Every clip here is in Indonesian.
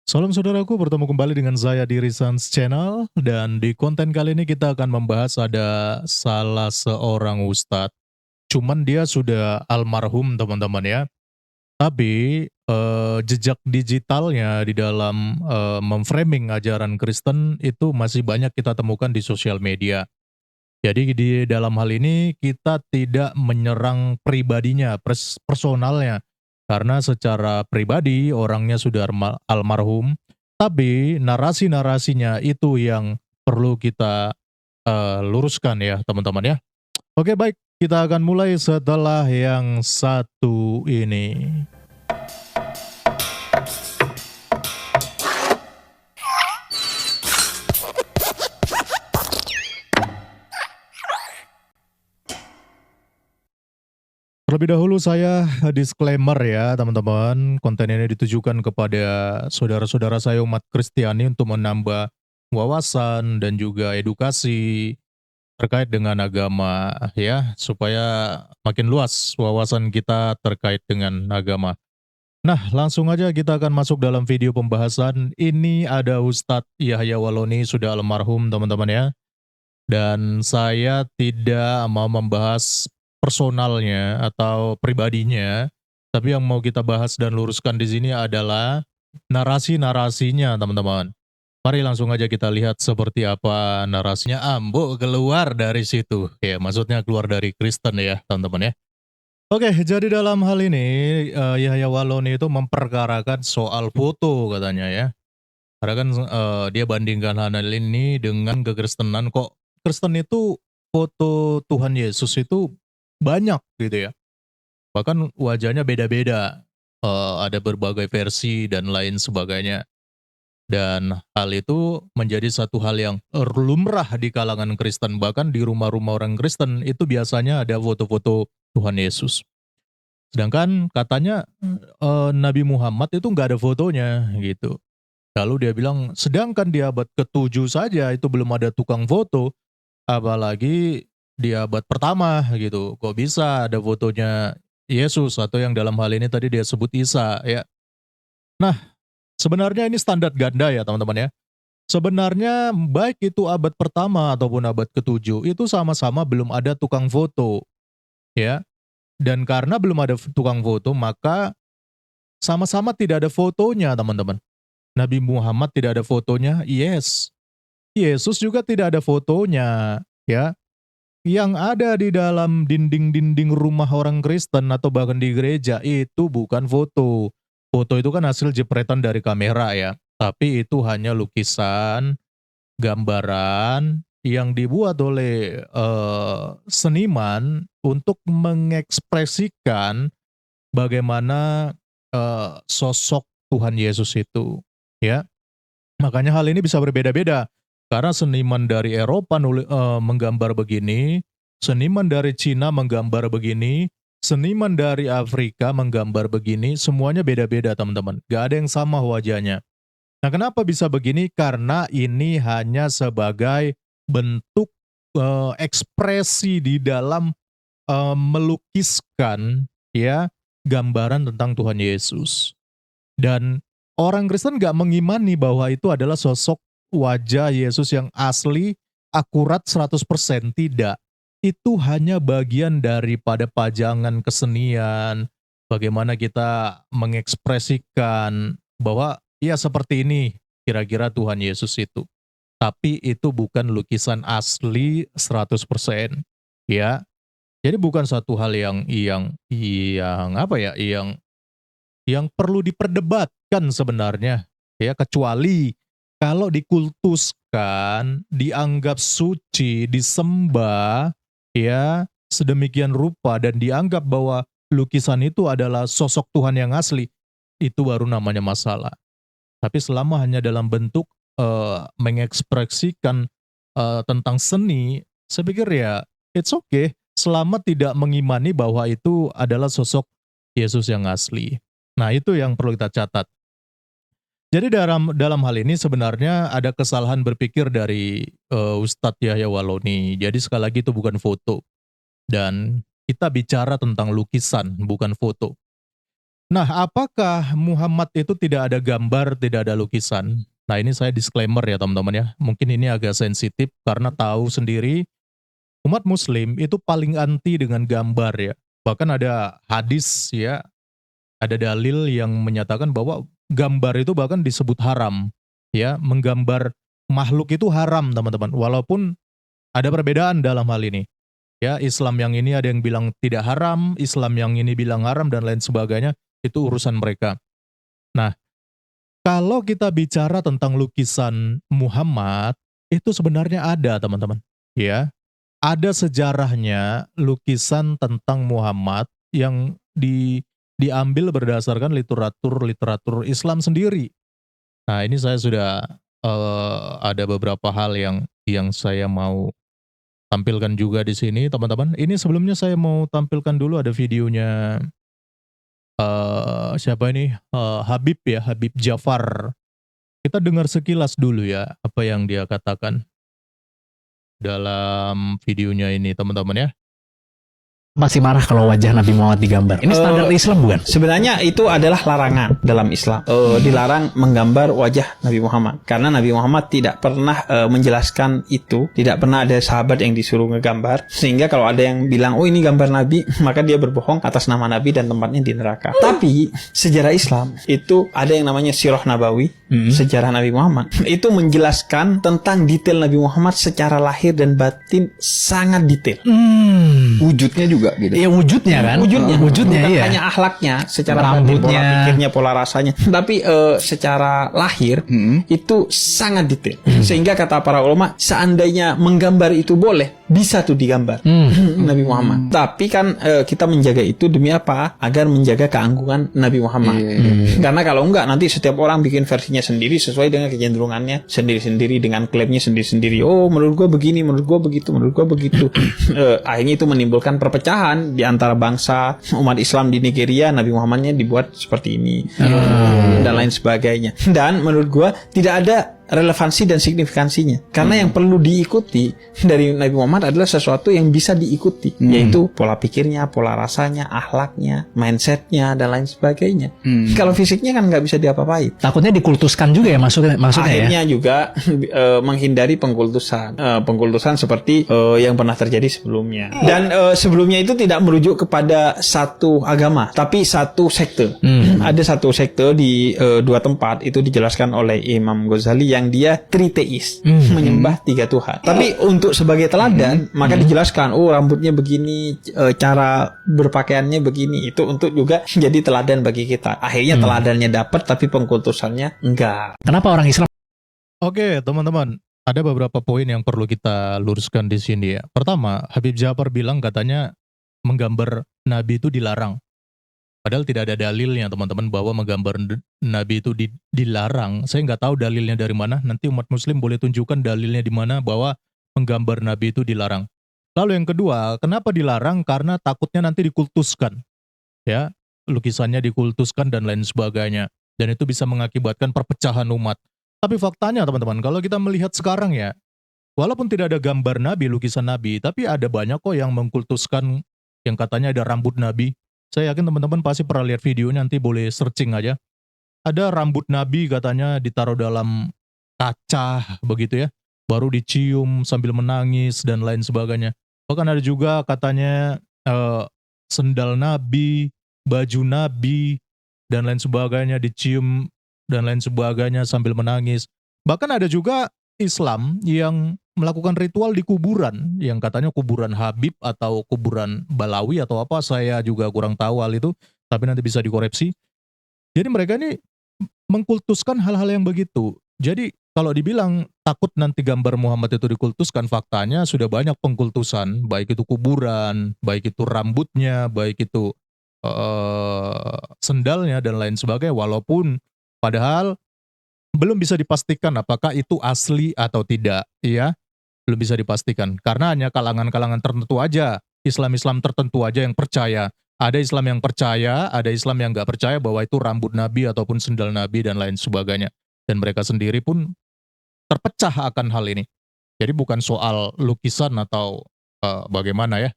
Salam saudaraku, bertemu kembali dengan saya di Risans Channel dan di konten kali ini kita akan membahas ada salah seorang ustadz. Cuman dia sudah almarhum teman-teman ya. Tapi jejak digitalnya di dalam memframing ajaran Kristen itu masih banyak kita temukan di sosial media. Jadi di dalam hal ini kita tidak menyerang pribadinya, personalnya. Karena secara pribadi orangnya sudah almarhum, tapi narasi-narasinya itu yang perlu kita luruskan ya teman-teman ya. Oke baik, kita akan mulai setelah yang satu ini. Terlebih dahulu saya disclaimer ya teman-teman, konten ini ditujukan kepada saudara-saudara saya umat Kristiani untuk menambah wawasan dan juga edukasi terkait dengan agama ya, supaya makin luas wawasan kita terkait dengan agama. Nah, langsung aja kita akan masuk dalam video pembahasan. Ini ada Ustadz Yahya Waloni sudah almarhum teman-teman ya. Dan saya tidak mau membahas personalnya atau pribadinya, tapi yang mau kita bahas dan luruskan di sini adalah narasi-narasinya, teman-teman. Mari langsung aja kita lihat seperti apa narasinya. Ambo keluar dari situ. Ya, maksudnya keluar dari Kristen ya, teman-teman ya. Oke, jadi dalam hal ini Yahya Waloni itu memperkarakan soal foto katanya ya. Karena kan, dia bandingkan hal ini dengan kekristenan, kok Kristen itu foto Tuhan Yesus itu banyak gitu ya, bahkan wajahnya beda-beda, ada berbagai versi dan lain sebagainya. Dan hal itu menjadi satu hal yang lumrah di kalangan Kristen, bahkan di rumah-rumah orang Kristen itu biasanya ada foto-foto Tuhan Yesus. Sedangkan katanya, Nabi Muhammad itu nggak ada fotonya gitu. Lalu dia bilang, sedangkan di abad ke-7 saja itu belum ada tukang foto, apalagi di abad pertama gitu. Kok bisa ada fotonya Yesus atau yang dalam hal ini tadi dia sebut Isa ya. Nah, sebenarnya ini standar ganda ya teman-teman ya. Sebenarnya baik itu abad pertama ataupun abad ke-7 itu sama-sama belum ada tukang foto ya. Dan karena belum ada tukang foto maka sama-sama tidak ada fotonya teman-teman. Nabi Muhammad tidak ada fotonya, yes. Yesus juga tidak ada fotonya, ya. Yang ada di dalam dinding-dinding rumah orang Kristen atau bahkan di gereja itu bukan foto. Foto itu kan hasil jepretan dari kamera ya. Tapi itu hanya lukisan, gambaran yang dibuat oleh seniman untuk mengekspresikan bagaimana sosok Tuhan Yesus itu, ya. Makanya hal ini bisa berbeda-beda, karena seniman dari Eropa menggambar begini, seniman dari Cina menggambar begini, seniman dari Afrika menggambar begini, semuanya beda-beda teman-teman, gak ada yang sama wajahnya. Nah kenapa bisa begini? Karena ini hanya sebagai bentuk, ekspresi di dalam, melukiskan, ya, gambaran tentang Tuhan Yesus. Dan orang Kristen nggak mengimani bahwa itu adalah sosok wajah Yesus yang asli, akurat 100% tidak. Itu hanya bagian daripada pajangan kesenian, bagaimana kita mengekspresikan bahwa ya seperti ini kira-kira Tuhan Yesus itu. Tapi itu bukan lukisan asli 100%, ya. Jadi bukan satu hal yang apa ya, yang perlu diperdebatkan sebenarnya, ya, kecuali kalau dikultuskan, dianggap suci, disembah, ya, sedemikian rupa dan dianggap bahwa lukisan itu adalah sosok Tuhan yang asli, itu baru namanya masalah. Tapi selama hanya dalam bentuk, mengekspresikan, tentang seni, saya pikir ya it's okay, selama tidak mengimani bahwa itu adalah sosok Yesus yang asli. Nah, itu yang perlu kita catat. Jadi dalam dalam hal ini sebenarnya ada kesalahan berpikir dari, Ustadz Yahya Waloni. Jadi sekali lagi itu bukan foto dan kita bicara tentang lukisan, bukan foto. Nah, apakah Muhammad itu tidak ada gambar, tidak ada lukisan? Nah, ini saya disclaimer ya teman-teman ya. Mungkin ini agak sensitif karena tahu sendiri umat muslim itu paling anti dengan gambar ya. Bahkan ada hadis ya, ada dalil yang menyatakan bahwa gambar itu bahkan disebut haram. Ya, menggambar makhluk itu haram teman-teman. Walaupun ada perbedaan dalam hal ini. Ya, Islam yang ini ada yang bilang tidak haram, Islam yang ini bilang haram dan lain sebagainya, itu urusan mereka. Nah, kalau kita bicara tentang lukisan Muhammad, itu sebenarnya ada teman-teman. Ya, ada sejarahnya lukisan tentang Muhammad yang diambil berdasarkan literatur Islam sendiri. Nah, ini saya sudah ada beberapa hal yang saya mau tampilkan juga di sini, teman-teman. Ini sebelumnya saya mau tampilkan dulu ada videonya siapa ini? Habib ya, Habib Jafar. Kita dengar sekilas dulu ya apa yang dia katakan dalam videonya ini, teman-teman ya. Masih marah kalau wajah Nabi Muhammad digambar. Ini standar Islam bukan? Sebenarnya itu adalah larangan dalam Islam. Dilarang menggambar wajah Nabi Muhammad. Karena Nabi Muhammad tidak pernah menjelaskan itu. Tidak pernah ada sahabat yang disuruh ngegambar. Sehingga kalau ada yang bilang, oh ini gambar Nabi, maka dia berbohong atas nama Nabi dan tempatnya di neraka. Tapi sejarah Islam itu ada yang namanya Sirah Nabawi. Sejarah Nabi Muhammad. Itu menjelaskan tentang detail Nabi Muhammad secara lahir dan batin sangat detail. Wujudnya juga gitu. Iya wujudnya kan? Wujudnya bukan iya. Hanya Iya. akhlaknya, secara Rambutnya. pola pikirnya, pola rasanya. Tapi secara lahir itu sangat detail. Sehingga kata para ulama, seandainya menggambar itu boleh, bisa tuh digambar Nabi Muhammad. Tapi kan kita menjaga itu demi apa? Agar menjaga keanggungan Nabi Muhammad. Karena kalau enggak nanti setiap orang bikin versinya sendiri sesuai dengan kecenderungannya sendiri-sendiri, dengan klaimnya sendiri-sendiri. Oh, menurut gua begini, menurut gua begitu, menurut gua begitu. Akhirnya itu menimbulkan perpecahan di antara bangsa umat Islam di Nigeria. Nabi Muhammadnya dibuat seperti ini dan lain sebagainya. Dan menurut gua tidak ada relevansi dan signifikansinya. Karena yang perlu diikuti dari Nabi Muhammad adalah sesuatu yang bisa diikuti, yaitu pola pikirnya, pola rasanya, akhlaknya, mindsetnya, dan lain sebagainya. Kalau fisiknya kan nggak bisa diapa-apain. Takutnya dikultuskan juga ya maksudnya Akhirnya ya. juga menghindari pengkultusan. Pengkultusan seperti yang pernah terjadi sebelumnya. Dan sebelumnya itu tidak merujuk kepada satu agama, tapi satu sekte. Ada satu sekte di dua tempat, itu dijelaskan oleh Imam Ghazali, yang dia triteis, menyembah tiga Tuhan. Tapi untuk sebagai teladan, maka dijelaskan, oh rambutnya begini, cara berpakaiannya begini. Itu untuk juga jadi teladan bagi kita. Akhirnya teladannya dapat, tapi pengkultusannya enggak. Kenapa orang Islam? Oke, teman-teman, ada beberapa poin yang perlu kita luruskan di sini ya. Pertama, Habib Jafar bilang katanya menggambar Nabi itu dilarang. Padahal tidak ada dalilnya teman-teman bahwa menggambar Nabi itu dilarang. Saya nggak tahu dalilnya dari mana. Nanti umat muslim boleh tunjukkan dalilnya di mana bahwa menggambar Nabi itu dilarang. Lalu yang kedua, kenapa dilarang? Karena takutnya nanti dikultuskan. Ya, lukisannya dikultuskan dan lain sebagainya. Dan itu bisa mengakibatkan perpecahan umat. Tapi faktanya teman-teman, kalau kita melihat sekarang ya, walaupun tidak ada gambar Nabi, lukisan Nabi, tapi ada banyak kok yang mengkultuskan yang katanya ada rambut Nabi. Saya yakin teman-teman pasti pernah lihat videonya, nanti boleh searching aja. Ada rambut Nabi katanya ditaruh dalam kaca begitu ya, baru dicium sambil menangis dan lain sebagainya. Bahkan ada juga katanya sendal Nabi, baju Nabi, dan lain sebagainya dicium dan lain sebagainya sambil menangis. Bahkan ada juga Islam yang melakukan ritual di kuburan, yang katanya kuburan Habib atau kuburan Balawi atau apa, saya juga kurang tahu hal itu, tapi nanti bisa dikoreksi. Jadi mereka ini mengkultuskan hal-hal yang begitu. Jadi kalau dibilang takut nanti gambar Muhammad itu dikultuskan, faktanya sudah banyak pengkultusan, baik itu kuburan, baik itu rambutnya, baik itu sendalnya dan lain sebagainya, walaupun padahal belum bisa dipastikan apakah itu asli atau tidak, ya. Belum bisa dipastikan, karena hanya kalangan-kalangan tertentu aja, Islam-Islam tertentu aja yang percaya. Ada Islam yang percaya, ada Islam yang nggak percaya bahwa itu rambut Nabi ataupun sendal Nabi dan lain sebagainya. Dan mereka sendiri pun terpecah akan hal ini. Jadi bukan soal lukisan atau bagaimana ya.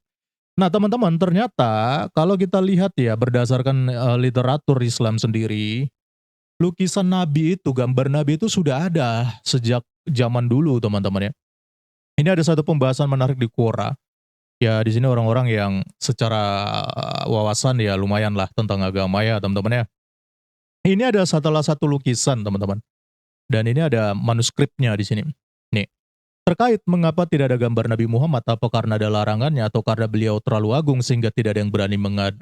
Nah teman-teman, ternyata kalau kita lihat ya berdasarkan literatur Islam sendiri, lukisan Nabi itu, gambar Nabi itu sudah ada sejak zaman dulu teman-teman ya. Ini ada satu pembahasan menarik di Quora. Ya di sini orang-orang yang secara wawasan ya lumayan lah tentang agama ya teman-teman ya. Ini ada salah satu lukisan teman-teman. Dan ini ada manuskripnya di sini. Nih, terkait mengapa tidak ada gambar Nabi Muhammad, apa karena ada larangannya atau karena beliau terlalu agung sehingga tidak ada yang berani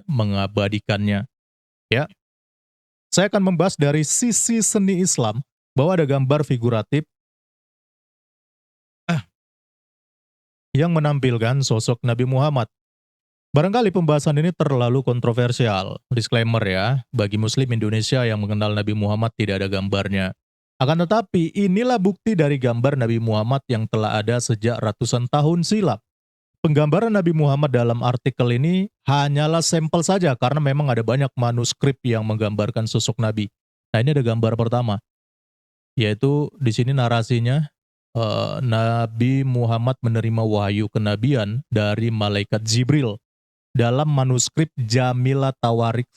mengabadikannya. Ya, saya akan membahas dari sisi seni Islam bahwa ada gambar figuratif yang menampilkan sosok Nabi Muhammad. Barangkali pembahasan ini terlalu kontroversial. Disclaimer ya, bagi muslim Indonesia yang mengenal Nabi Muhammad tidak ada gambarnya. Akan tetapi, inilah bukti dari gambar Nabi Muhammad yang telah ada sejak ratusan tahun silam. Penggambaran Nabi Muhammad dalam artikel ini hanyalah sampel saja karena memang ada banyak manuskrip yang menggambarkan sosok Nabi. Nah, ini ada gambar pertama, yaitu di sini narasinya Nabi Muhammad menerima wahyu kenabian dari malaikat Jibril dalam manuskrip Jamilah Tawarik.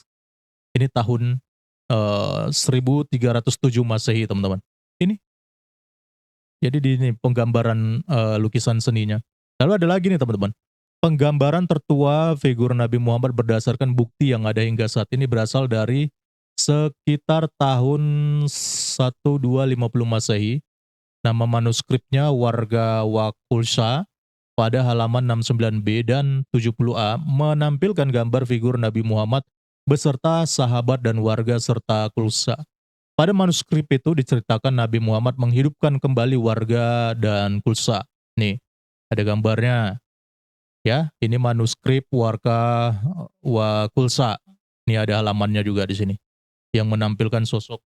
Ini tahun 1307 Masehi, teman-teman. Ini. Jadi di ini penggambaran lukisan seninya. Lalu ada lagi nih, teman-teman. Penggambaran tertua figur Nabi Muhammad berdasarkan bukti yang ada hingga saat ini berasal dari sekitar tahun 1250 Masehi. Nama manuskripnya Warga Wakulsa pada halaman 69b dan 70a menampilkan gambar figur Nabi Muhammad beserta sahabat dan warga serta kulsa. Pada manuskrip itu diceritakan Nabi Muhammad menghidupkan kembali warga dan kulsa. Nih, ada gambarnya. Ya, ini manuskrip Warga Wakulsa. Ini ada halamannya juga di sini yang menampilkan sosok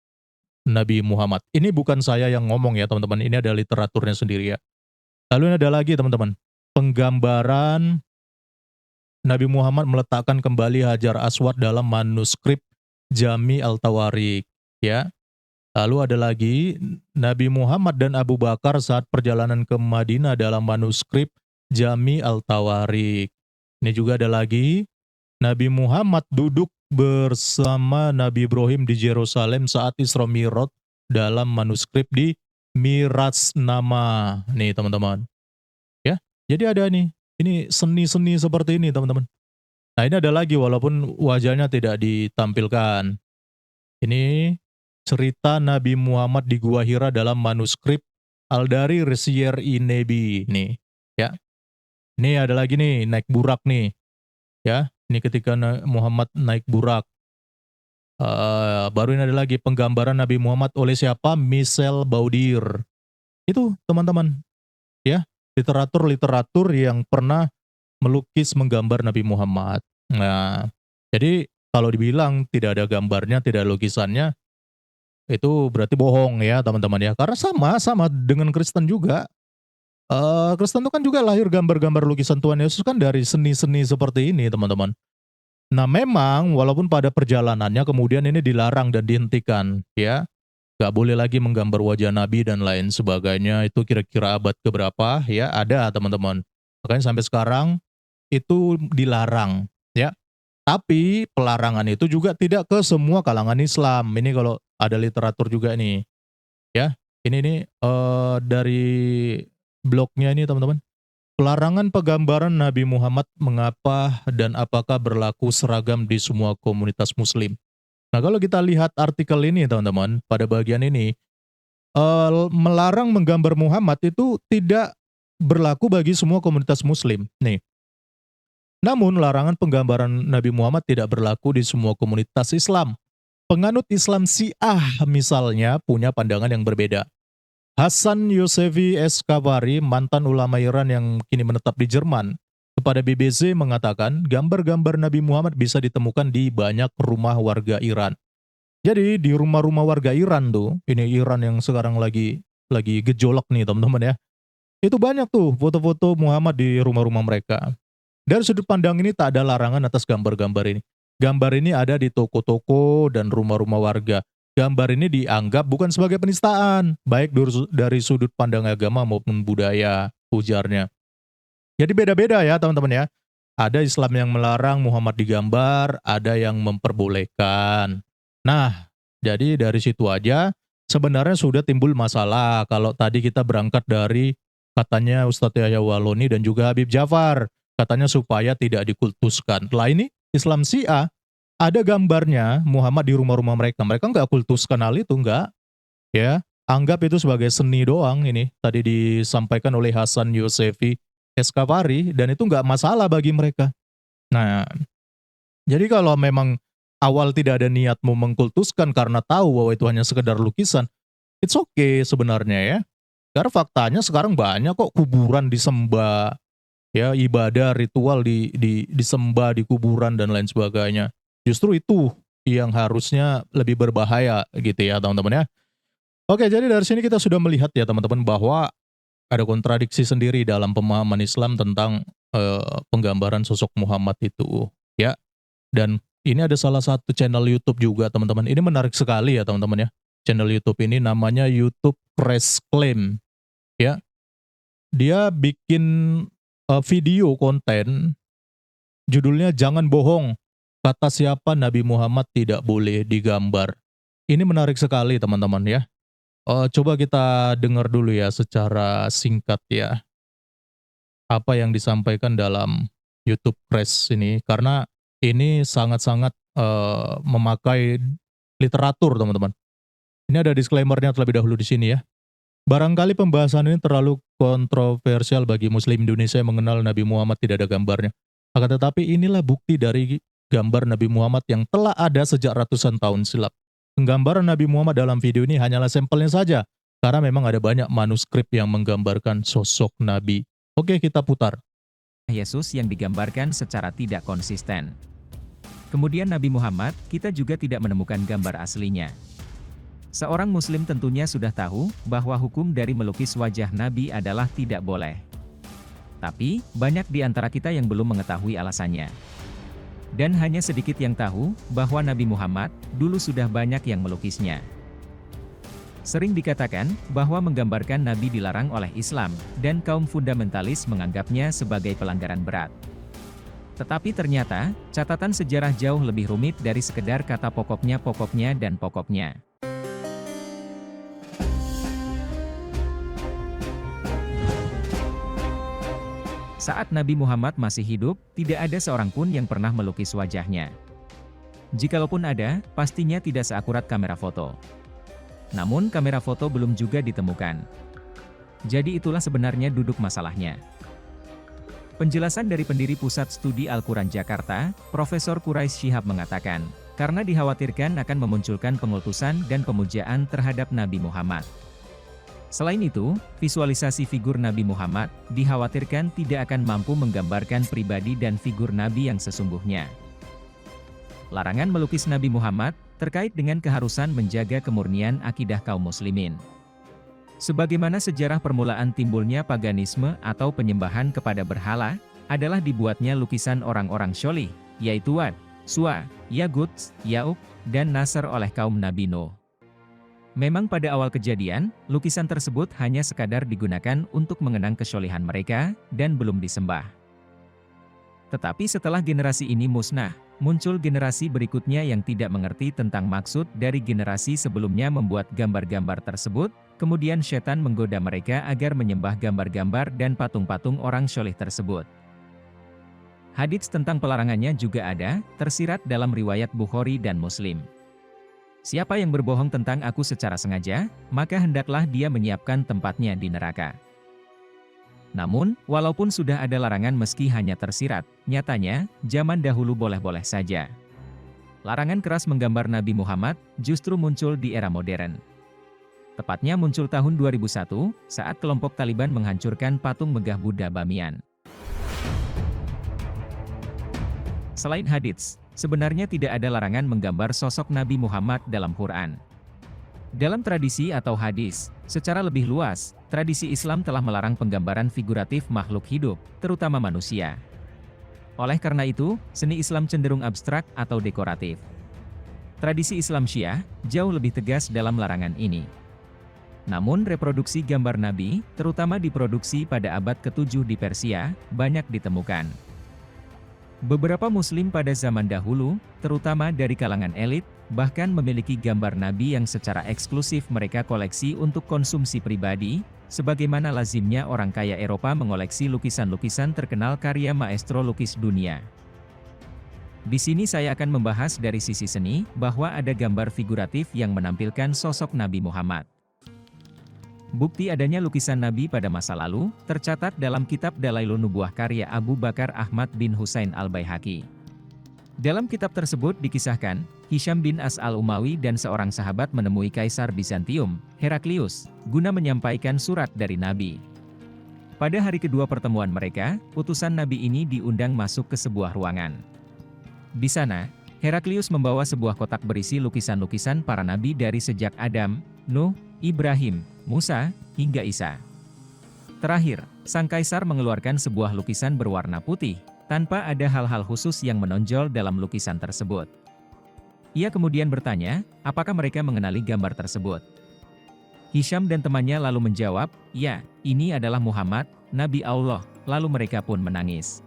Nabi Muhammad. Ini bukan saya yang ngomong ya teman-teman, ini ada literaturnya sendiri ya. Lalu ada lagi teman-teman, penggambaran Nabi Muhammad meletakkan kembali Hajar Aswad dalam manuskrip Jami Al-Tawarik ya. Lalu ada lagi Nabi Muhammad dan Abu Bakar saat perjalanan ke Madinah dalam manuskrip Jami Al-Tawarik. Ini juga ada lagi Nabi Muhammad duduk bersama Nabi Ibrahim di Yerusalem saat Isra Mi'raj dalam manuskrip di Mirajnama. Nih teman-teman. Ya, jadi ada nih. Ini seni-seni seperti ini teman-teman. Nah ini ada lagi walaupun wajahnya tidak ditampilkan. Ini cerita Nabi Muhammad di Gua Hira dalam manuskrip Al-Dari Resier Inebi. Nih, ya. Ini ada lagi nih, naik burak nih. Ya, ini ketika Muhammad naik burak. Baru ini ada lagi penggambaran Nabi Muhammad oleh siapa? Michel Baudir. Itu teman-teman. Ya, literatur-literatur yang pernah melukis menggambar Nabi Muhammad. Nah, jadi kalau dibilang tidak ada gambarnya, tidak ada lukisannya, itu berarti bohong ya teman-teman ya. Karena sama dengan Kristen juga. Kristen itu kan juga lahir gambar-gambar lukisan Tuhan Yesus kan dari seni-seni seperti ini teman-teman. Nah memang walaupun pada perjalanannya kemudian ini dilarang dan dihentikan ya. Gak boleh lagi menggambar wajah Nabi dan lain sebagainya. Itu kira-kira abad keberapa ya, ada teman-teman. Makanya sampai sekarang itu dilarang ya. Tapi pelarangan itu juga tidak ke semua kalangan Islam. Ini kalau ada literatur juga nih ya. Ini nih dari blognya ini teman-teman. Pelarangan penggambaran Nabi Muhammad mengapa dan apakah berlaku seragam di semua komunitas muslim. Nah kalau kita lihat artikel ini teman-teman, pada bagian ini, melarang menggambar Muhammad itu tidak berlaku bagi semua komunitas muslim. Nih. Namun larangan penggambaran Nabi Muhammad tidak berlaku di semua komunitas Islam. Penganut Islam Syiah misalnya punya pandangan yang berbeda. Hasan Yosefi Eskavari, mantan ulama Iran yang kini menetap di Jerman, kepada BBC mengatakan gambar-gambar Nabi Muhammad bisa ditemukan di banyak rumah warga Iran. Jadi di rumah-rumah warga Iran tuh, ini Iran yang sekarang lagi gejolak nih teman-teman ya. Itu banyak tuh foto-foto Muhammad di rumah-rumah mereka. Dari sudut pandang ini tak ada larangan atas gambar-gambar ini. Gambar ini ada di toko-toko dan rumah-rumah warga. Gambar ini dianggap bukan sebagai penistaan, baik dari sudut pandang agama maupun budaya, ujarnya. Jadi beda-beda ya teman-teman ya. Ada Islam yang melarang Muhammad digambar, ada yang memperbolehkan. Nah, jadi dari situ aja sebenarnya sudah timbul masalah kalau tadi kita berangkat dari katanya Ustadz Yahya Waloni dan juga Habib Jafar, katanya supaya tidak dikultuskan. Lah ini Islam Syiah, ada gambarnya Muhammad di rumah-rumah mereka. Mereka nggak kultuskan hal itu, nggak. Ya, anggap itu sebagai seni doang ini. Tadi disampaikan oleh Hasan Yosefi Eskafari, dan itu nggak masalah bagi mereka. Nah, jadi kalau memang awal tidak ada niat mau mengkultuskan karena tahu bahwa itu hanya sekedar lukisan, it's okay sebenarnya ya. Karena faktanya sekarang banyak kok kuburan disembah, ya ibadah ritual disembah di kuburan dan lain sebagainya. Justru itu yang harusnya lebih berbahaya gitu ya teman-teman ya. Oke, jadi dari sini kita sudah melihat ya teman-teman bahwa ada kontradiksi sendiri dalam pemahaman Islam tentang penggambaran sosok Muhammad itu ya. Dan ini ada salah satu channel YouTube juga teman-teman. Ini menarik sekali ya teman-teman ya. Channel YouTube ini namanya YouTube Crash Claim ya. Dia bikin video konten judulnya Jangan Bohong, kata siapa Nabi Muhammad tidak boleh digambar. Ini menarik sekali teman-teman ya. Coba kita dengar dulu ya secara singkat ya, apa yang disampaikan dalam YouTube Crash ini, karena ini sangat-sangat memakai literatur teman-teman. Ini ada disclaimer-nya terlebih dahulu di sini ya. Barangkali pembahasan ini terlalu kontroversial bagi Muslim Indonesia yang mengenal Nabi Muhammad tidak ada gambarnya. Akan tetapi inilah bukti dari gambar Nabi Muhammad yang telah ada sejak ratusan tahun silam. Penggambaran Nabi Muhammad dalam video ini hanyalah sampelnya saja, karena memang ada banyak manuskrip yang menggambarkan sosok Nabi. Oke, kita putar. Yesus yang digambarkan secara tidak konsisten. Kemudian Nabi Muhammad, kita juga tidak menemukan gambar aslinya. Seorang Muslim tentunya sudah tahu bahwa hukum dari melukis wajah Nabi adalah tidak boleh. Tapi, banyak di antara kita yang belum mengetahui alasannya. Dan hanya sedikit yang tahu bahwa Nabi Muhammad dulu sudah banyak yang melukisnya. Sering dikatakan bahwa menggambarkan Nabi dilarang oleh Islam, dan kaum fundamentalis menganggapnya sebagai pelanggaran berat. Tetapi ternyata, catatan sejarah jauh lebih rumit dari sekedar kata pokoknya dan pokoknya. Saat Nabi Muhammad masih hidup, tidak ada seorang pun yang pernah melukis wajahnya. Jikalaupun ada, pastinya tidak seakurat kamera foto. Namun kamera foto belum juga ditemukan. Jadi itulah sebenarnya duduk masalahnya. Penjelasan dari pendiri Pusat Studi Al-Quran Jakarta, Profesor Quraisy Shihab mengatakan, karena dikhawatirkan akan memunculkan pengultusan dan pemujaan terhadap Nabi Muhammad. Selain itu, visualisasi figur Nabi Muhammad dikhawatirkan tidak akan mampu menggambarkan pribadi dan figur Nabi yang sesungguhnya. Larangan melukis Nabi Muhammad terkait dengan keharusan menjaga kemurnian akidah kaum muslimin. Sebagaimana sejarah permulaan timbulnya paganisme atau penyembahan kepada berhala, adalah dibuatnya lukisan orang-orang syolih, yaitu Wad, Suwa, Yagut, Ya'uq, dan Nasr oleh kaum Nabi Nuh. Memang pada awal kejadian, lukisan tersebut hanya sekadar digunakan untuk mengenang kesyolihan mereka, dan belum disembah. Tetapi setelah generasi ini musnah, muncul generasi berikutnya yang tidak mengerti tentang maksud dari generasi sebelumnya membuat gambar-gambar tersebut, kemudian setan menggoda mereka agar menyembah gambar-gambar dan patung-patung orang syolih tersebut. Hadits tentang pelarangannya juga ada, tersirat dalam riwayat Bukhari dan Muslim. Siapa yang berbohong tentang aku secara sengaja, maka hendaklah dia menyiapkan tempatnya di neraka. Namun, walaupun sudah ada larangan meski hanya tersirat, nyatanya, zaman dahulu boleh-boleh saja. Larangan keras menggambar Nabi Muhammad justru muncul di era modern. Tepatnya muncul tahun 2001, saat kelompok Taliban menghancurkan patung megah Buddha Bamiyan. Selain hadits, sebenarnya tidak ada larangan menggambar sosok Nabi Muhammad dalam Quran. Dalam tradisi atau hadis, secara lebih luas, tradisi Islam telah melarang penggambaran figuratif makhluk hidup, terutama manusia. Oleh karena itu, seni Islam cenderung abstrak atau dekoratif. Tradisi Islam Syiah jauh lebih tegas dalam larangan ini. Namun reproduksi gambar Nabi, terutama diproduksi pada abad ke-7 di Persia, banyak ditemukan. Beberapa muslim pada zaman dahulu, terutama dari kalangan elit, bahkan memiliki gambar Nabi yang secara eksklusif mereka koleksi untuk konsumsi pribadi, sebagaimana lazimnya orang kaya Eropa mengoleksi lukisan-lukisan terkenal karya maestro lukis dunia. Di sini saya akan membahas dari sisi seni, bahwa ada gambar figuratif yang menampilkan sosok Nabi Muhammad. Bukti adanya lukisan Nabi pada masa lalu, tercatat dalam kitab Dalailun Nubuwah karya Abu Bakar Ahmad bin Husain al-Baihaqi. Dalam kitab tersebut dikisahkan, Hisham bin As al-Umawi dan seorang sahabat menemui Kaisar Bizantium, Heraklius, guna menyampaikan surat dari Nabi. Pada hari kedua pertemuan mereka, utusan Nabi ini diundang masuk ke sebuah ruangan. Di sana, Heraklius membawa sebuah kotak berisi lukisan-lukisan para nabi dari sejak Adam, Nuh, Ibrahim, Musa, hingga Isa. Terakhir, sang kaisar mengeluarkan sebuah lukisan berwarna putih, tanpa ada hal-hal khusus yang menonjol dalam lukisan tersebut. Ia kemudian bertanya, apakah mereka mengenali gambar tersebut? Hisham dan temannya lalu menjawab, ya, ini adalah Muhammad, Nabi Allah, lalu mereka pun menangis.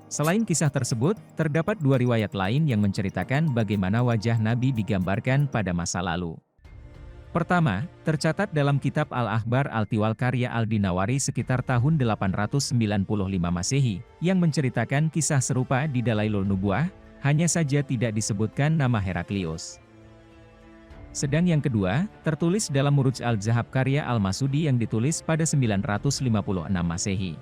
Selain kisah tersebut, terdapat dua riwayat lain yang menceritakan bagaimana wajah Nabi digambarkan pada masa lalu. Pertama, tercatat dalam kitab Al-Akhbar Al-Tiwal karya Al-Dinawari sekitar tahun 895 Masehi, yang menceritakan kisah serupa di Dalailun Nubuwah, hanya saja tidak disebutkan nama Heraklius. Sedang yang kedua, tertulis dalam Muruj Al-Zahab karya Al-Masudi yang ditulis pada 956 Masehi.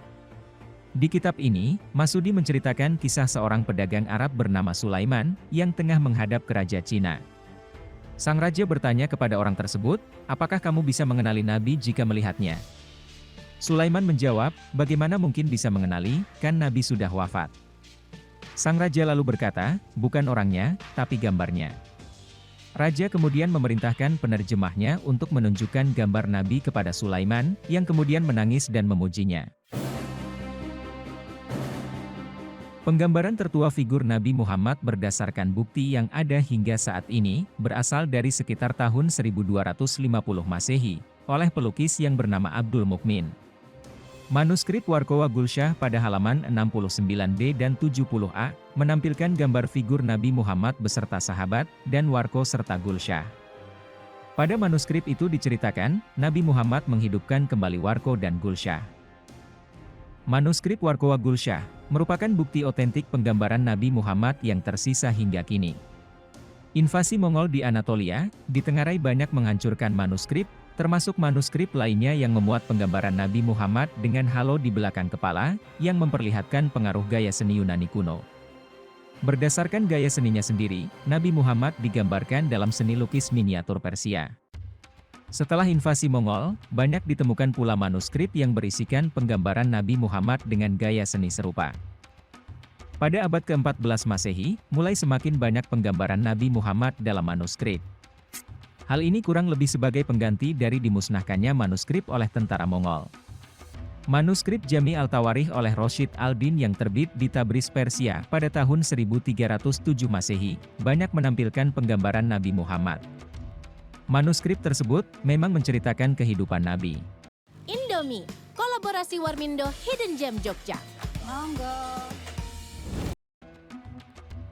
Di kitab ini, Masudi menceritakan kisah seorang pedagang Arab bernama Sulaiman, yang tengah menghadap ke Raja Cina. Sang raja bertanya kepada orang tersebut, apakah kamu bisa mengenali Nabi jika melihatnya? Sulaiman menjawab, bagaimana mungkin bisa mengenali, kan Nabi sudah wafat. Sang raja lalu berkata, bukan orangnya, tapi gambarnya. Raja kemudian memerintahkan penerjemahnya untuk menunjukkan gambar Nabi kepada Sulaiman, yang kemudian menangis dan memujinya. Penggambaran tertua figur Nabi Muhammad berdasarkan bukti yang ada hingga saat ini, berasal dari sekitar tahun 1250 Masehi, oleh pelukis yang bernama Abdul Mukmin. Manuskrip Warqowa Gulsyah pada halaman 69b dan 70a, menampilkan gambar figur Nabi Muhammad beserta sahabat, dan Warqo serta Gulsyah. Pada manuskrip itu diceritakan, Nabi Muhammad menghidupkan kembali Warqo dan Gulsyah. Manuskrip Warqowa Gulsyah merupakan bukti otentik penggambaran Nabi Muhammad yang tersisa hingga kini. Invasi Mongol di Anatolia, ditengarai banyak menghancurkan manuskrip, termasuk manuskrip lainnya yang memuat penggambaran Nabi Muhammad dengan halo di belakang kepala, yang memperlihatkan pengaruh gaya seni Yunani kuno. Berdasarkan gaya seninya sendiri, Nabi Muhammad digambarkan dalam seni lukis miniatur Persia. Setelah invasi Mongol, banyak ditemukan pula manuskrip yang berisikan penggambaran Nabi Muhammad dengan gaya seni serupa. Pada abad ke-14 Masehi, mulai semakin banyak penggambaran Nabi Muhammad dalam manuskrip. Hal ini kurang lebih sebagai pengganti dari dimusnahkannya manuskrip oleh tentara Mongol. Manuskrip Jami Al-Tawarikh oleh Roshid al-Din yang terbit di Tabriz, Persia pada tahun 1307 Masehi, banyak menampilkan penggambaran Nabi Muhammad. Manuskrip tersebut memang menceritakan kehidupan Nabi. Indomie, kolaborasi Warmindo Hidden Gem Jogja. Monggo.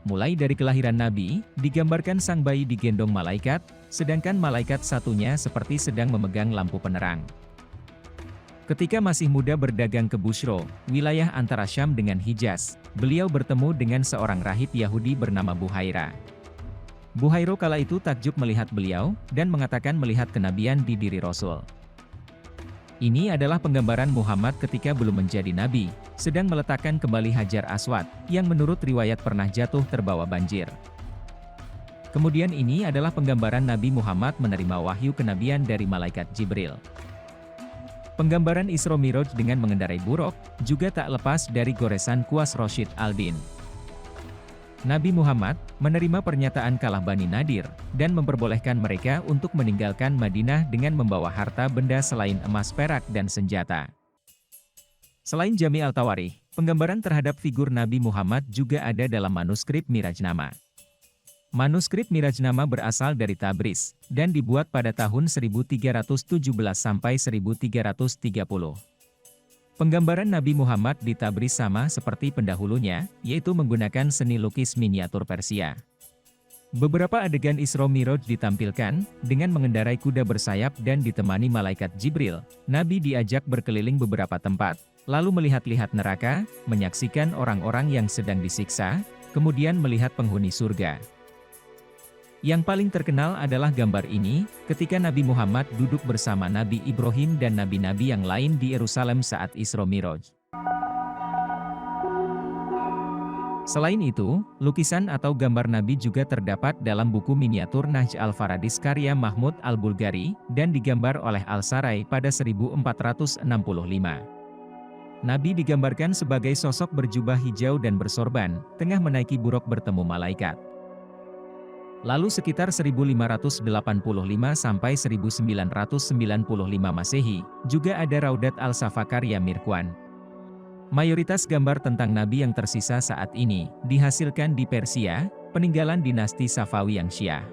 Mulai dari kelahiran Nabi, digambarkan sang bayi digendong malaikat, sedangkan malaikat satunya seperti sedang memegang lampu penerang. Ketika masih muda berdagang ke Bushro, wilayah antara Syam dengan Hijaz, beliau bertemu dengan seorang rahib Yahudi bernama Buhaira. Buhairo kala itu takjub melihat beliau, dan mengatakan melihat kenabian di diri Rasul. Ini adalah penggambaran Muhammad ketika belum menjadi nabi, sedang meletakkan kembali Hajar Aswad, yang menurut riwayat pernah jatuh terbawa banjir. Kemudian ini adalah penggambaran Nabi Muhammad menerima wahyu kenabian dari malaikat Jibril. Penggambaran Isra Miraj dengan mengendarai buruk, juga tak lepas dari goresan kuas Roshid al-Din. Nabi Muhammad menerima pernyataan kalah Bani Nadir, dan memperbolehkan mereka untuk meninggalkan Madinah dengan membawa harta benda selain emas, perak, dan senjata. Selain Jami Al-Tawarikh, penggambaran terhadap figur Nabi Muhammad juga ada dalam manuskrip Mirajnama. Manuskrip Mirajnama berasal dari Tabriz, dan dibuat pada tahun 1317 sampai 1330. Penggambaran Nabi Muhammad di Tabriz sama seperti pendahulunya, yaitu menggunakan seni lukis miniatur Persia. Beberapa adegan Isra Miraj ditampilkan, dengan mengendarai kuda bersayap dan ditemani malaikat Jibril. Nabi diajak berkeliling beberapa tempat, lalu melihat-lihat neraka, menyaksikan orang-orang yang sedang disiksa, kemudian melihat penghuni surga. Yang paling terkenal adalah gambar ini, ketika Nabi Muhammad duduk bersama Nabi Ibrahim dan nabi-nabi yang lain di Yerusalem saat Isra Miraj. Selain itu, lukisan atau gambar Nabi juga terdapat dalam buku miniatur Nahj al-Faradis karya Mahmud al-Bulgari, dan digambar oleh Al-Sarai pada 1465. Nabi digambarkan sebagai sosok berjubah hijau dan bersorban, tengah menaiki buruk bertemu malaikat. Lalu sekitar 1585 sampai 1995 Masehi, juga ada Raudat al-Safa karya Mirkwan. Mayoritas gambar tentang Nabi yang tersisa saat ini, dihasilkan di Persia, peninggalan dinasti Safawi yang Syiah.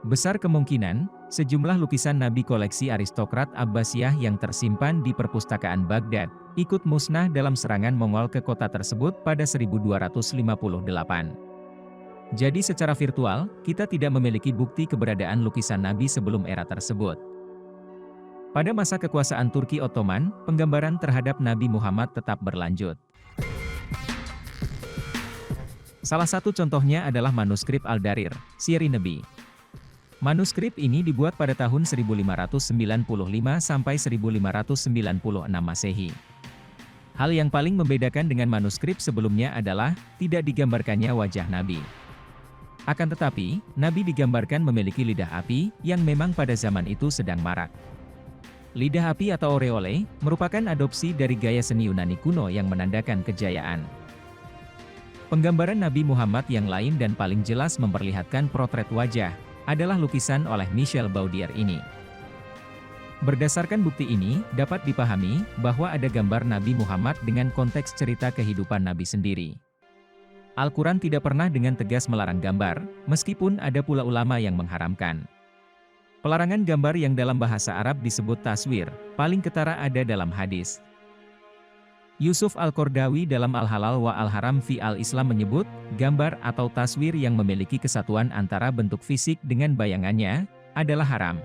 Besar kemungkinan, sejumlah lukisan Nabi koleksi aristokrat Abbasiyah yang tersimpan di perpustakaan Baghdad, ikut musnah dalam serangan Mongol ke kota tersebut pada 1258. Jadi secara virtual, kita tidak memiliki bukti keberadaan lukisan Nabi sebelum era tersebut. Pada masa kekuasaan Turki Ottoman, penggambaran terhadap Nabi Muhammad tetap berlanjut. Salah satu contohnya adalah manuskrip Al-Darir, Siri Nabi. Manuskrip ini dibuat pada tahun 1595 sampai 1596 Masehi. Hal yang paling membedakan dengan manuskrip sebelumnya adalah, tidak digambarkannya wajah Nabi. Akan tetapi, Nabi digambarkan memiliki lidah api, yang memang pada zaman itu sedang marak. Lidah api atau aureole, merupakan adopsi dari gaya seni Yunani kuno yang menandakan kejayaan. Penggambaran Nabi Muhammad yang lain dan paling jelas memperlihatkan potret wajah, adalah lukisan oleh Michel Baudier ini. Berdasarkan bukti ini, dapat dipahami, bahwa ada gambar Nabi Muhammad dengan konteks cerita kehidupan Nabi sendiri. Al-Quran tidak pernah dengan tegas melarang gambar, meskipun ada pula ulama yang mengharamkan. Pelarangan gambar yang dalam bahasa Arab disebut taswir, paling ketara ada dalam hadis. Yusuf Al-Qardawi dalam Al-Halal wa Al-Haram fi Al-Islam menyebut, gambar atau taswir yang memiliki kesatuan antara bentuk fisik dengan bayangannya, adalah haram.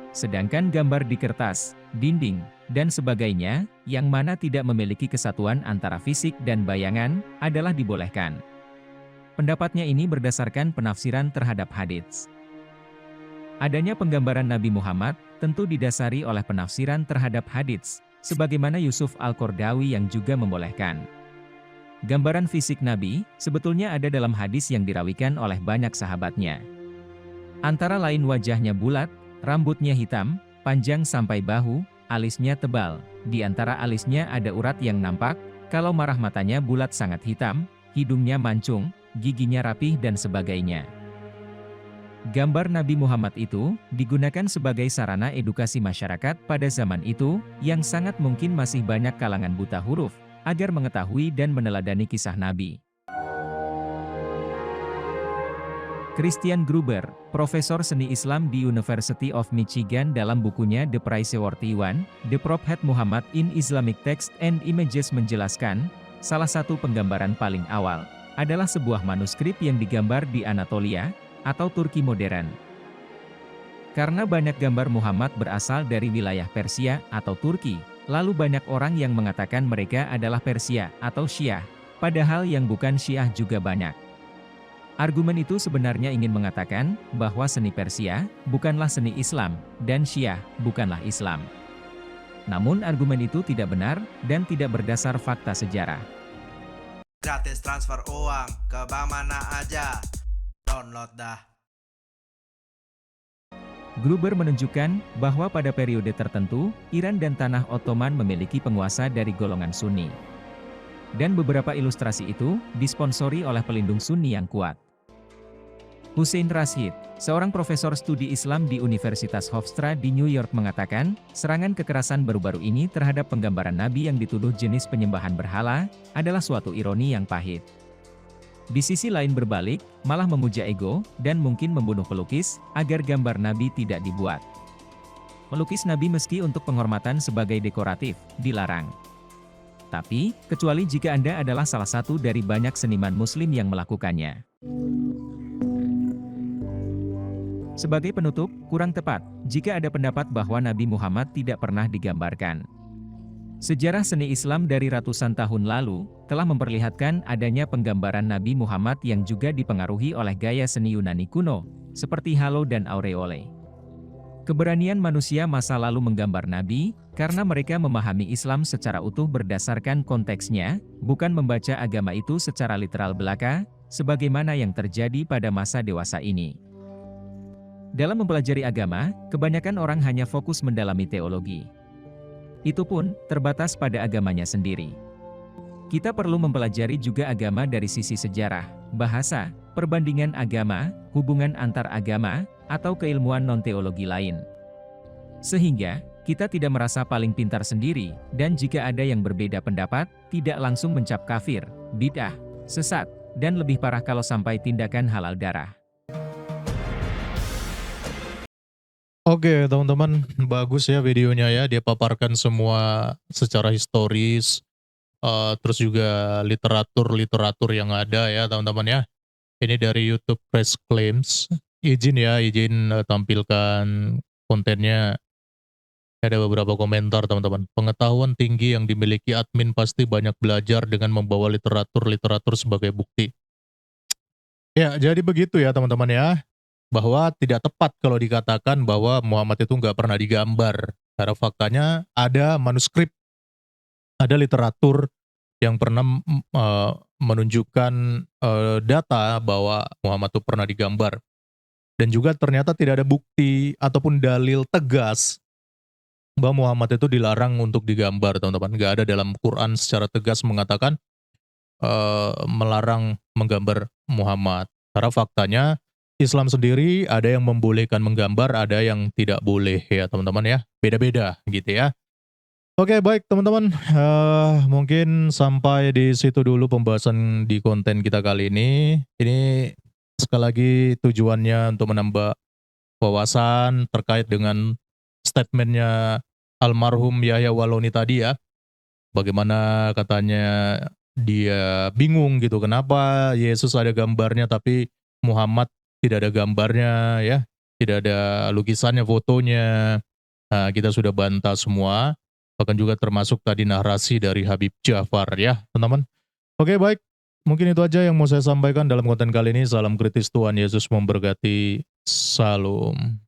Sedangkan gambar di kertas, dinding, dan sebagainya, yang mana tidak memiliki kesatuan antara fisik dan bayangan, adalah dibolehkan. Pendapatnya ini berdasarkan penafsiran terhadap hadits. Adanya penggambaran Nabi Muhammad, tentu didasari oleh penafsiran terhadap hadits, sebagaimana Yusuf Al-Qardawi yang juga membolehkan. Gambaran fisik Nabi, sebetulnya ada dalam hadis yang dirawikan oleh banyak sahabatnya. Antara lain wajahnya bulat, rambutnya hitam, panjang sampai bahu, alisnya tebal, di antara alisnya ada urat yang nampak, kalau marah matanya bulat sangat hitam, hidungnya mancung, giginya rapih dan sebagainya. Gambar Nabi Muhammad itu, digunakan sebagai sarana edukasi masyarakat pada zaman itu, yang sangat mungkin masih banyak kalangan buta huruf, agar mengetahui dan meneladani kisah Nabi. Christian Gruber, profesor seni Islam di University of Michigan dalam bukunya The Praiseworthy One, The Prophet Muhammad in Islamic Text and Images menjelaskan, salah satu penggambaran paling awal, adalah sebuah manuskrip yang digambar di Anatolia, atau Turki modern. Karena banyak gambar Muhammad berasal dari wilayah Persia atau Turki, lalu banyak orang yang mengatakan mereka adalah Persia atau Syiah, padahal yang bukan Syiah juga banyak. Argumen itu sebenarnya ingin mengatakan, bahwa seni Persia, bukanlah seni Islam, dan Syiah, bukanlah Islam. Namun argumen itu tidak benar, dan tidak berdasar fakta sejarah. Gratis transfer uang, ke bank mana aja, download dah. Gruber menunjukkan, bahwa pada periode tertentu, Iran dan Tanah Ottoman memiliki penguasa dari golongan Sunni. Dan beberapa ilustrasi itu, disponsori oleh pelindung Sunni yang kuat. Hussein Rashid, seorang profesor studi Islam di Universitas Hofstra di New York mengatakan, serangan kekerasan baru-baru ini terhadap penggambaran Nabi yang dituduh jenis penyembahan berhala, adalah suatu ironi yang pahit. Di sisi lain berbalik, malah memuja ego, dan mungkin membunuh pelukis, agar gambar Nabi tidak dibuat. Melukis nabi meski untuk penghormatan sebagai dekoratif, dilarang. Tapi, kecuali jika Anda adalah salah satu dari banyak seniman muslim yang melakukannya. Sebagai penutup, kurang tepat jika ada pendapat bahwa Nabi Muhammad tidak pernah digambarkan. Sejarah seni Islam dari ratusan tahun lalu telah memperlihatkan adanya penggambaran Nabi Muhammad yang juga dipengaruhi oleh gaya seni Yunani kuno, seperti halo dan aureole. Keberanian manusia masa lalu menggambar Nabi, karena mereka memahami Islam secara utuh berdasarkan konteksnya, bukan membaca agama itu secara literal belaka, sebagaimana yang terjadi pada masa dewasa ini. Dalam mempelajari agama, kebanyakan orang hanya fokus mendalami teologi. Itu pun, terbatas pada agamanya sendiri. Kita perlu mempelajari juga agama dari sisi sejarah, bahasa, perbandingan agama, hubungan antar agama, atau keilmuan non-teologi lain. Sehingga, kita tidak merasa paling pintar sendiri, dan jika ada yang berbeda pendapat, tidak langsung mencap kafir, bid'ah, sesat, dan lebih parah kalau sampai tindakan halal darah. Oke, teman-teman, bagus ya videonya ya. Dia paparkan semua secara historis, terus juga literatur yang ada ya, teman-teman ya. Ini dari YouTube Press Claims. Izin tampilkan kontennya. Ada beberapa komentar, teman-teman. Pengetahuan tinggi yang dimiliki admin pasti banyak belajar dengan membawa literatur sebagai bukti. Ya, jadi begitu ya, teman-teman ya. Bahwa tidak tepat kalau dikatakan bahwa Muhammad itu nggak pernah digambar. Karena faktanya ada manuskrip, ada literatur yang pernah menunjukkan data bahwa Muhammad itu pernah digambar. Dan juga ternyata tidak ada bukti ataupun dalil tegas bahwa Muhammad itu dilarang untuk digambar, teman-teman. Nggak ada dalam Quran secara tegas mengatakan melarang menggambar Muhammad. Karena faktanya Islam sendiri ada yang membolehkan menggambar, ada yang tidak boleh ya teman-teman ya. Beda-beda gitu ya. Oke, baik teman-teman. Mungkin sampai di situ dulu pembahasan di konten kita kali ini. Ini sekali lagi tujuannya untuk menambah wawasan terkait dengan statementnya almarhum Yahya Waloni tadi ya. Bagaimana katanya dia bingung gitu, kenapa Yesus ada gambarnya tapi Muhammad tidak ada gambarnya ya, tidak ada lukisannya, fotonya. Nah, kita sudah bantah semua, bahkan juga termasuk tadi narasi dari Habib Ja'far ya teman-teman. Oke, baik, mungkin itu aja yang mau saya sampaikan dalam konten kali ini. Salam kritis, Tuhan Yesus memberkati. Salam.